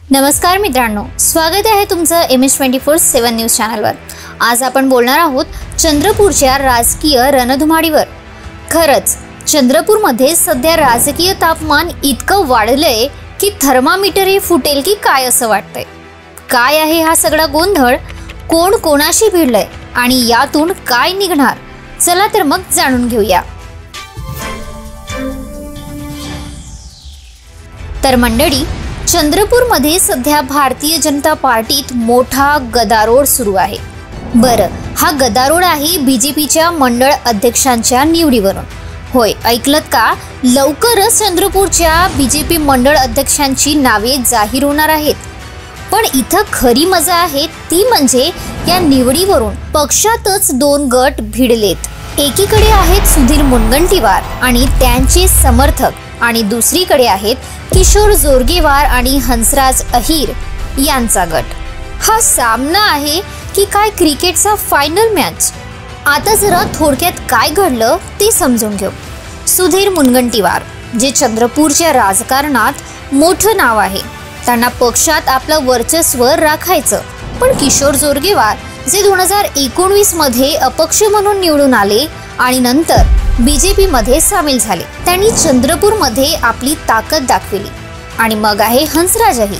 नमस्कार मित्रांनो, स्वागत आहे तुमचं MS24/7 न्यूज चॅनलवर। आज आपण बोलणार आहोत चंद्रपूरच्या राजकीय रणधुमाडीवर। खरंच चंद्रपूरमध्ये सध्या राजकीय तापमान इतकं वाढलंय की थर्मामीटर हे फुटेल की काय असं वाटतंय। काय आहे हा सगळा गोंधळ, कोण कोणाशी भिडलंय आणि यातून काय निघणार, चला तर मग जाणून घेऊया। तर मंडळी, चंद्रपूरमध्ये सध्या भारतीय जनता पार्टीत मोठा गदारोळ सुरू आहे। बरं, हा गदारोळ आहे बीजेपीच्या मंडळ अध्यक्षांच्या निवडीवरून। होय, ऐकलत का? लवकरच चंद्रपूरच्या बीजेपी मंडळ अध्यक्षांची नावे जाहीर होणार आहेत। पण इथं खरी मजा आहे ती म्हणजे या निवडीवरून पक्षातच दोन गट भिडलेत। एकीकडे आहेत सुधीर मुनगंटीवार आणि त्यांचे समर्थक, आणि दुसरीकडे आहेत किशोर जोरगेवार आणि हंसराज अहिर यांचा गट। हा सामना आहे की काय क्रिकेटचा फायनल मॅच? आता जरा थोडक्यात काय घडलं ते समजून घेऊ। सुधीर मुनगंटीवार, जे चंद्रपूरच्या राजकारणात मोठं नाव आहे, त्यांना पक्षात आपलं वर्चस्व राखायचं। पण किशोर जोरगेवार, जे 2019 मध्ये अपक्ष म्हणून निवडून आले आणि नंतर बीजेपी मध्ये सामील झाले, त्यांनी चंद्रपूरमध्ये आपली ताकद दाखवली। आणि मग आहे हंसराज अहिर,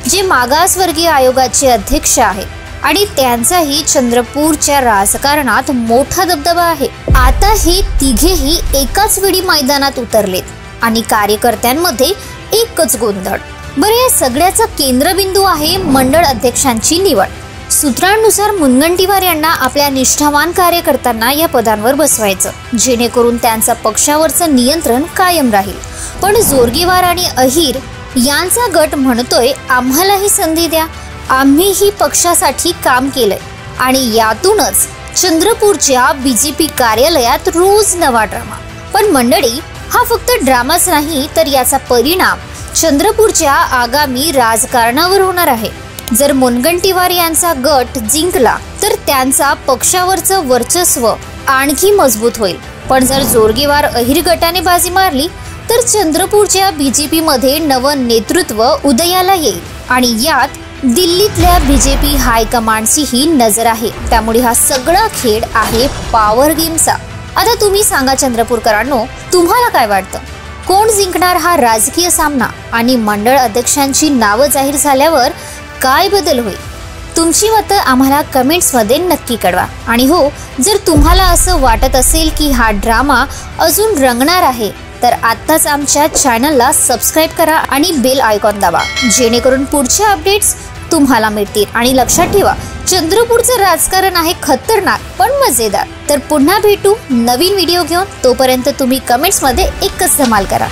जे मागासवर्गीय आयोगाचे अध्यक्ष आहेत आणि त्यांचाही चंद्रपूरच्या राजकारणात मोठा दबदबा आहे। आता हे तिघेही एकाच वेळी मैदानात उतरलेत आणि कार्यकर्त्यांमध्ये एकच गोंधळ। बरं, या सगळ्याचा केंद्रबिंदू आहे मंडळ अध्यक्षांची निवड। सूत्रांनुसार मुनगंटीवार यांना आपल्या निष्ठावान कार्यकर्त्यांना या पदांवर बसवायचं, जेणेकरून त्यांचा पक्षावरचं नियंत्रण कायम राहील। पण जोरगेवार आणि अहिर यांचा गट म्हणतोय, आम्हालाही संधी द्या, आम्हीही पक्षासाठी काम केलंय। आणि यातूनच चंद्रपूरच्या बीजेपी कार्यालयात रोज नवा ड्रामा। पण मंडळी, हा फक्त ड्रामाच नाही, तर याचा परिणाम चंद्रपूरच्या आगामी राजकारणावर होणार आहे। जर मुनगंटीवार यांचा गट जिंकला तर त्यांचा पक्षावरचं वर्चस्व आणखी मजबूत होईल। पण जर जोरगेवार अहिर गटाने बाजी मारली तर चंद्रपूरच्या बीजेपी मध्ये नवं नेतृत्व उदयाला येईल आणि यात दिल्लीतल्या बीजेपी हायकमांडचीही नजर आहे। त्यामुळे हा सगळा खेळ आहे पॉवर गेमचा। आता तुम्ही सांगा चंद्रपूरकरांनो, तुम्हाला काय वाटतं? कोण जिंकणार हा राजकीय सामना? आणि मंडळ अध्यक्षांची नावं जाहीर झाल्यावर काय बदल होईल? तुमची मतं आम्हाला कमेंट्समध्ये नक्की कळवा। आणि हो, जर तुम्हाला असं वाटत असेल की हा ड्रामा अजून रंगणार आहे तर आत्ताच आमच्या चॅनलला सबस्क्राईब करा आणि बेल आयकॉन दाबा, जेणेकरून पुढचे अपडेट्स तुम्हाला मिळतील। आणि लक्षात ठेवा, चंद्रपूरचं राजकारण आहे खतरनाक पण मजेदार। तर पुन्हा भेटू नवीन व्हिडिओ घेऊन, तोपर्यंत तुम्ही कमेंट्समध्ये एकच धमाल करा।